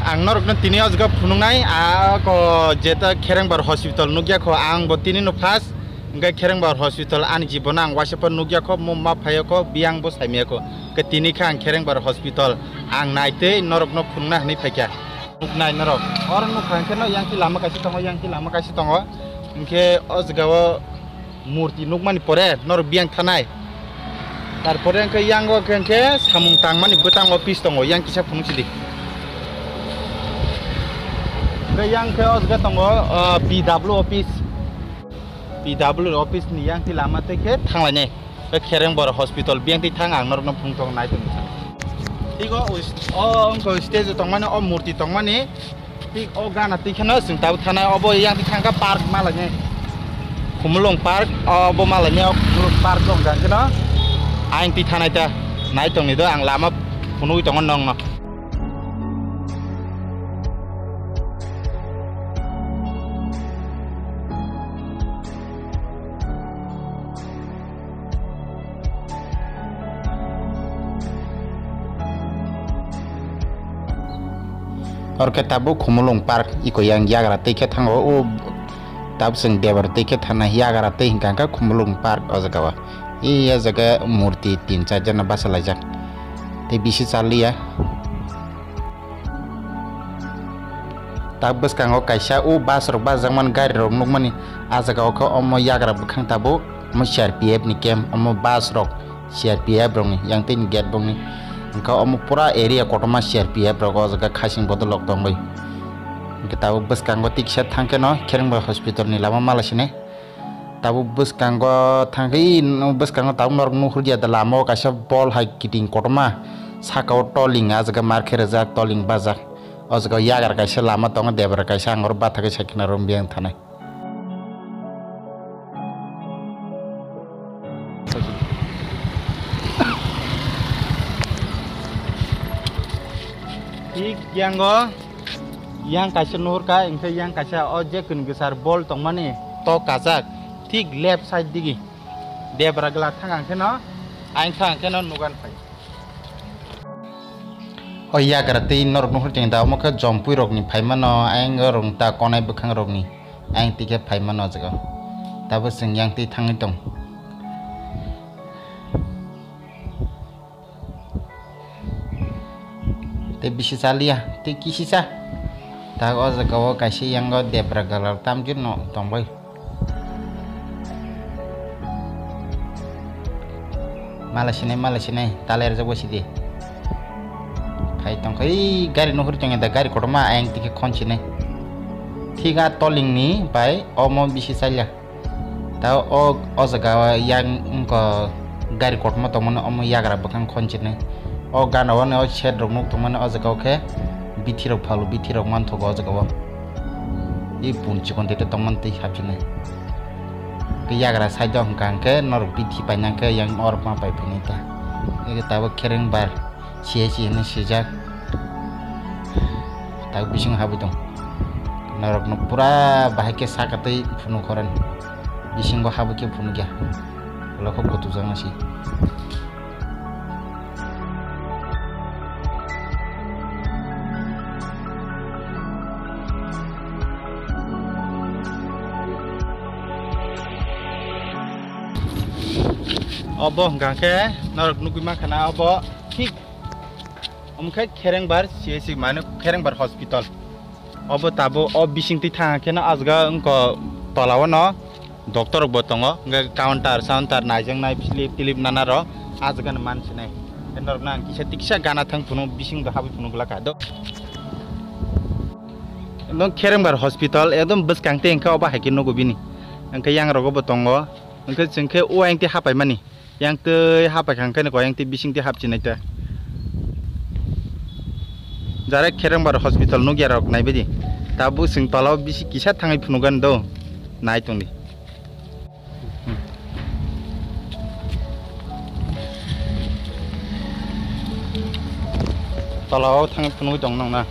ang norok na tini ozga phunungnai ko jeta Kherengbar hospital nugya ko ang bo tini no fast ngai Kherengbar hospital ani jibona ang wasapa nugya ko mumma phayo ko biang bo saimia ko ke tini khang Kherengbar hospital ang naite norok no phunna ni phakya nuknai norok or nu khang ke no yang ki lama kasi tongo ingke ozga wo murti nukmani pore norok biang thanai tarpore angke yang go ke samung tangmani butang office tongo yang kisa phunungsidi yang ke ozga tongo BW office ni yang ti lama te ke thanglane ke Kherengbar hospital biang ti thang ang norno phungtong nai tung tigo onko stage tongmane o murti tongmane tik o gana ti khana sing tabu thana obo yang ti thangka park malane khumlong park obo malane khumlong park dong ga kena aing ti thana ta nai tong ni do ang lama phunui tong nong no और के ताबु Khumulung park eco yang yagra teke thango o tab sing debar teke thana yagra te hingka Khumlung park ozagawa iya jaga murti 3-4 jana basalajak te bisi chalia tab baskango kaisa o basrok bazangman gari rok nukmani ajagaw ko omo yagra bukhang tabu mo CRPF ni kem omo basrok CRPF rong yang tin get bong ni engkau omo pura area kotoma CRPF rogo jaga khasing bodol lok dongbai engke tabu baskango tiksa thangke no Kherengbar hospital ni lama malasine tabu baskango thangkai no baskango tabu norok nuhurja da lamo kaisa bol hai kiting kotoma sakao toling jaga markher jak toling bajak o jaga yagar kaisa lama tongo debar kaisa angor bathake sakina rombiang thanai tik yang go yang kaisa nur ka ingke yang kaisa oje kun gesar bol tongmani to kajak tik left side digi debra gla thangang ke no aing thang ke no nugan pai o ya garate nor nuhur jeng da mo ka jompui rok ni phaimano aing rong ta konai bukhang rok ni aing tike phaimano jaga tabu sing yang ti thangi tong te bisi salia te kisisa ta o jaga o kaisi yang go debra galar tamjin no tongbai malasine taler jago sidi khai tongkai gari nohur tonge da gari kotoma aing tike khonchine thiga toling ni bai omo bisi salia ta o jaga yang ko gari kotoma tongmane omo yagra bukhang khonchine o gana wane o shed rok nuk tongmane o jaga ke bithi rok phalu bithi rok manthogo o jaga o e punchi kon tete tongman tei hapjine ke yagra side hongkang ke nor bithi painang ke yang or ma pai punita e tabu Kherengbar CSI ni sejak tabu bising habudong norok no pura bahake sakatei phunu koran bising go habuke phunu gya lokho gotu jang si obo hangke norok nugima khana obo thik omkhe Kherengbar CSI mane Kherengbar hospital obo tabo o bisingti thangke na azga onko tolawo no doctor bo tongo nge counter naijang nai philip nana ro azga mansi nai norok na kisa tiksa gana thang phunu bising do habi phunu gla ka do no Kherengbar hospital edom baskangte engka oba hakin no gobini engka yang rogo bo tongo engka jengke o engti hapai mani yang te hapai kangke ko yang te bising te hapchinai ta jare Kherengbar hospital no gyarok nai bedi tabu sing tolaw bisi kisa thangai phunugan do nai tongdi tolaw thangai phunu dong nang na